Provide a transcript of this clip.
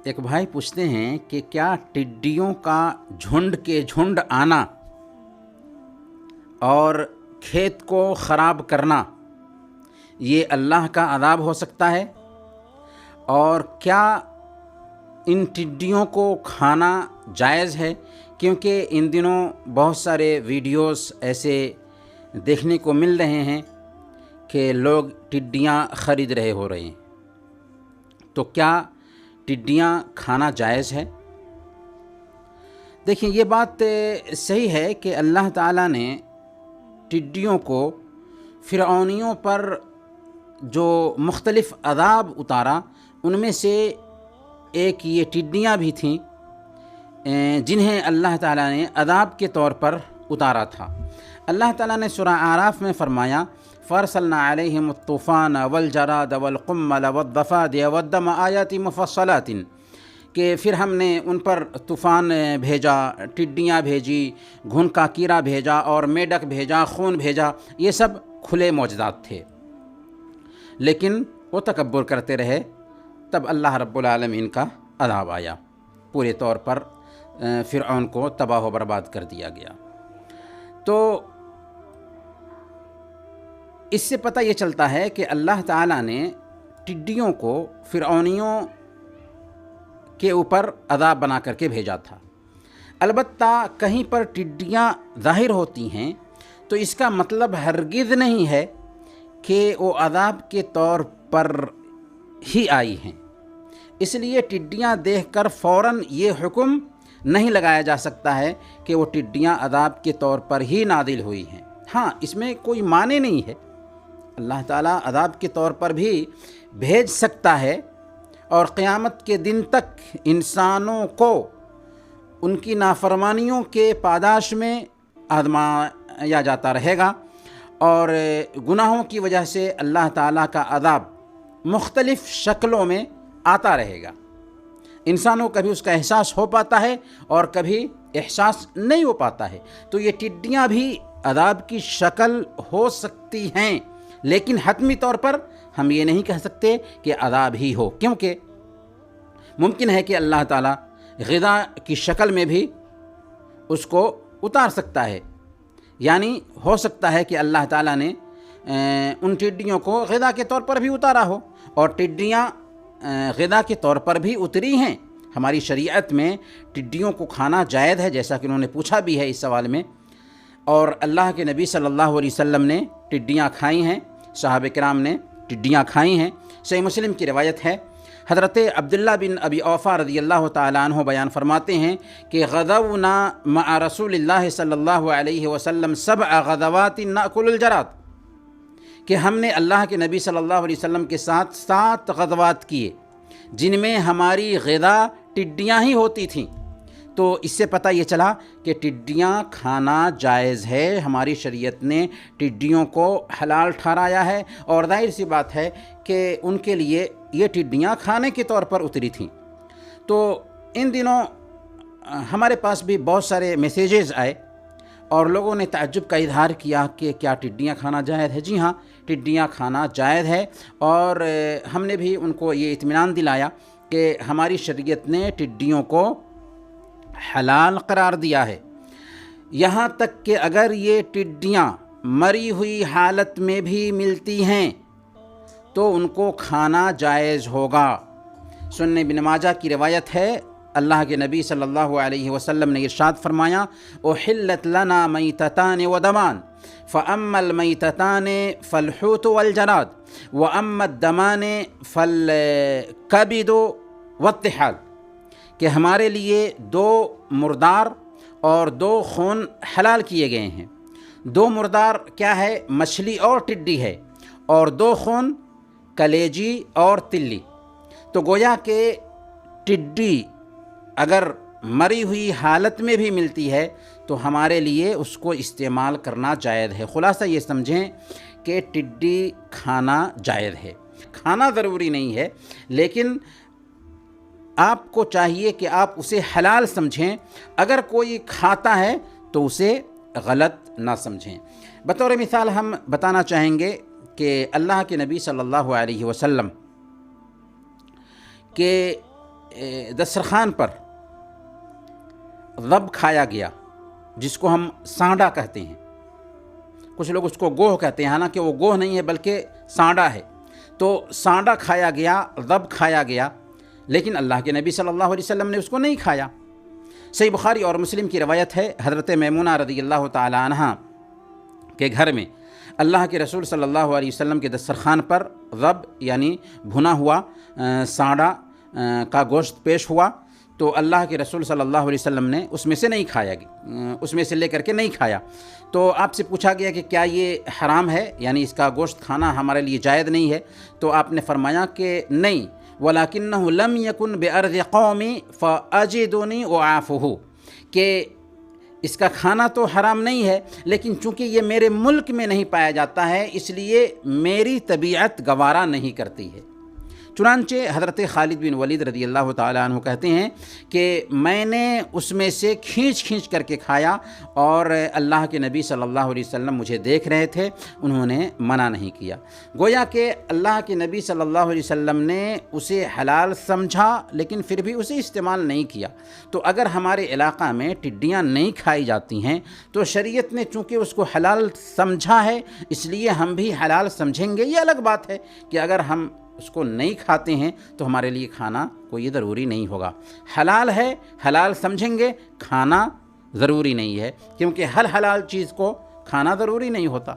ایک بھائی پوچھتے ہیں کہ کیا ٹڈیوں کا جھنڈ کے جھنڈ آنا اور کھیت کو خراب کرنا یہ اللہ کا عذاب ہو سکتا ہے، اور کیا ان ٹڈیوں کو کھانا جائز ہے؟ کیونکہ ان دنوں بہت سارے ویڈیوز ایسے دیکھنے کو مل رہے ہیں کہ لوگ ٹڈیاں خرید رہے ہو رہے ہیں، تو کیا ٹڈیاں کھانا جائز ہے؟ دیکھیں، یہ بات صحیح ہے کہ اللہ تعالیٰ نے ٹڈیوں کو فرعونیوں پر جو مختلف عذاب اتارا ان میں سے ایک یہ ٹڈیاں بھی تھیں جنہیں اللہ تعالیٰ نے عذاب کے طور پر اتارا تھا۔ اللہ تعالیٰ نے سورہ اعراف میں فرمایا فَأَرْسَلْنَا عَلَيْهِمُ الطُّوفَانَ وَالْجَرَادَ وَالْقُمَّلَ وَالضَّفَادِعَ وَالدَّمَ آيَاتٍ مُفَصَّلَاتٍ کہ پھر ہم نے ان پر طوفان بھیجا، ٹڈیاں بھیجی، گھن کا کیڑا بھیجا اور میڈک بھیجا، خون بھیجا۔ یہ سب کھلے معجزات تھے، لیکن وہ تکبر کرتے رہے، تب اللہ رب العالمین کا عذاب آیا، پورے طور پر فرعون کو تباہ و برباد کر دیا گیا۔ تو اس سے پتہ یہ چلتا ہے کہ اللہ تعالیٰ نے ٹڈیوں کو فرعونیوں کے اوپر عذاب بنا کر کے بھیجا تھا۔ البتہ کہیں پر ٹڈیاں ظاہر ہوتی ہیں تو اس کا مطلب ہرگز نہیں ہے کہ وہ عذاب کے طور پر ہی آئی ہیں، اس لیے ٹڈیاں دیکھ کر فوراً یہ حکم نہیں لگایا جا سکتا ہے کہ وہ ٹڈیاں عذاب کے طور پر ہی نازل ہوئی ہیں۔ ہاں، اس میں کوئی معنی نہیں ہے، اللہ تعالیٰ عذاب کے طور پر بھی بھیج سکتا ہے، اور قیامت کے دن تک انسانوں کو ان کی نافرمانیوں کے پاداش میں آزمایا جاتا رہے گا، اور گناہوں کی وجہ سے اللہ تعالیٰ کا عذاب مختلف شکلوں میں آتا رہے گا۔ انسانوں کو کبھی اس کا احساس ہو پاتا ہے اور کبھی احساس نہیں ہو پاتا ہے۔ تو یہ ٹڈیاں بھی عذاب کی شکل ہو سکتی ہیں، لیکن حتمی طور پر ہم یہ نہیں کہہ سکتے کہ عذاب ہی ہو، کیونکہ ممکن ہے کہ اللہ تعالیٰ غذا کی شکل میں بھی اس کو اتار سکتا ہے، یعنی ہو سکتا ہے کہ اللہ تعالیٰ نے ان ٹڈیوں کو غذا کے طور پر بھی اتارا ہو، اور ٹڈیاں غذا کے طور پر بھی اتری ہیں۔ ہماری شریعت میں ٹڈیوں کو کھانا جائز ہے، جیسا کہ انہوں نے پوچھا بھی ہے اس سوال میں، اور اللہ کے نبی صلی اللہ علیہ وسلم نے ٹڈیاں کھائی ہیں، صحابہ کرام نے ٹڈیاں کھائی ہیں۔ صحیح مسلم کی روایت ہے، حضرت عبداللہ بن ابی اوفا رضی اللہ تعالیٰ عنہ بیان فرماتے ہیں کہ غزونا مع رسول اللہ صلی اللہ علیہ وسلم 7 غزوات نأکل الجراد، کہ ہم نے اللہ کے نبی صلی اللہ علیہ وسلم کے ساتھ 7 غزوات کیے جن میں ہماری غذا ٹڈیاں ہی ہوتی تھیں۔ تو اس سے پتہ یہ چلا کہ ٹڈیاں کھانا جائز ہے، ہماری شریعت نے ٹڈیوں کو حلال ٹھہرایا ہے، اور ظاہر سی بات ہے کہ ان کے لیے یہ ٹڈیاں کھانے کے طور پر اتری تھیں۔ تو ان دنوں ہمارے پاس بھی بہت سارے میسیجز آئے اور لوگوں نے تعجب کا اظہار کیا کہ کیا ٹڈیاں کھانا جائز ہے؟ جی ہاں، ٹڈیاں کھانا جائز ہے، اور ہم نے بھی ان کو یہ اطمینان دلایا کہ ہماری شریعت نے ٹڈیوں کو حلال قرار دیا ہے، یہاں تک کہ اگر یہ ٹڈیاں مری ہوئی حالت میں بھی ملتی ہیں تو ان کو کھانا جائز ہوگا۔ سنن ابن ماجہ کی روایت ہے، اللہ کے نبی صلی اللہ علیہ وسلم نے ارشاد فرمایا احلت لنا میتتان و دمان فاما المیتتان فالحوت والجراد واما الدمان فالکبد والطحال، کہ ہمارے لیے 2 مردار اور 2 خون حلال کیے گئے ہیں۔ 2 مردار کیا ہے؟ مچھلی اور ٹڈی ہے، اور 2 خون کلیجی اور تلی۔ تو گویا کہ ٹڈی اگر مری ہوئی حالت میں بھی ملتی ہے تو ہمارے لیے اس کو استعمال کرنا جائز ہے۔ خلاصہ یہ سمجھیں کہ ٹڈی کھانا جائز ہے، کھانا ضروری نہیں ہے، لیکن آپ کو چاہیے کہ آپ اسے حلال سمجھیں، اگر کوئی کھاتا ہے تو اسے غلط نہ سمجھیں۔ بطور مثال ہم بتانا چاہیں گے کہ اللہ کے نبی صلی اللہ علیہ وسلم کے دسترخوان پر ضب کھایا گیا، جس کو ہم سانڈا کہتے ہیں، کچھ لوگ اس کو گوہ کہتے ہیں، حالانکہ وہ گوہ نہیں ہے بلکہ سانڈا ہے، تو سانڈا کھایا گیا، ضب کھایا گیا، لیکن اللہ کے نبی صلی اللہ علیہ وسلم نے اس کو نہیں کھایا۔ صحیح بخاری اور مسلم کی روایت ہے، حضرت میمونہ رضی اللہ تعالی عنہا کے گھر میں اللہ کے رسول صلی اللہ علیہ وسلم کے دسترخوان پر ضب یعنی بھنا ہوا سانڈا کا گوشت پیش ہوا، تو اللہ کے رسول صلی اللہ علیہ وسلم نے اس میں سے نہیں کھایا، اس میں سے لے کر کے نہیں کھایا۔ تو آپ سے پوچھا گیا کہ کیا یہ حرام ہے، یعنی اس کا گوشت کھانا ہمارے لیے جائز نہیں ہے؟ تو آپ نے فرمایا کہ نہیں، وَلَكِنَّهُ لَمْ يَكُنْ بِأَرْضِ قَوْمِ فَأَجِدُنِي أُعَافُهُ، کہ اس کا کھانا تو حرام نہیں ہے، لیکن چونکہ یہ میرے ملک میں نہیں پایا جاتا ہے، اس لیے میری طبیعت گوارا نہیں کرتی ہے۔ چنانچہ حضرت خالد بن ولید رضی اللہ تعالیٰ عنہ کہتے ہیں کہ میں نے اس میں سے کھینچ کر کے کھایا، اور اللہ کے نبی صلی اللہ علیہ وسلم مجھے دیکھ رہے تھے، انہوں نے منع نہیں کیا۔ گویا کہ اللہ کے نبی صلی اللہ علیہ وسلم نے اسے حلال سمجھا، لیکن پھر بھی اسے استعمال نہیں کیا۔ تو اگر ہمارے علاقہ میں ٹڈیاں نہیں کھائی جاتی ہیں تو شریعت نے چونکہ اس کو حلال سمجھا ہے، اس لیے ہم بھی حلال سمجھیں گے۔ یہ الگ بات ہے کہ اگر ہم اس کو نہیں کھاتے ہیں تو ہمارے لیے کھانا کوئی ضروری نہیں ہوگا۔ حلال ہے، حلال سمجھیں گے، کھانا ضروری نہیں ہے، کیونکہ ہر حلال چیز کو کھانا ضروری نہیں ہوتا۔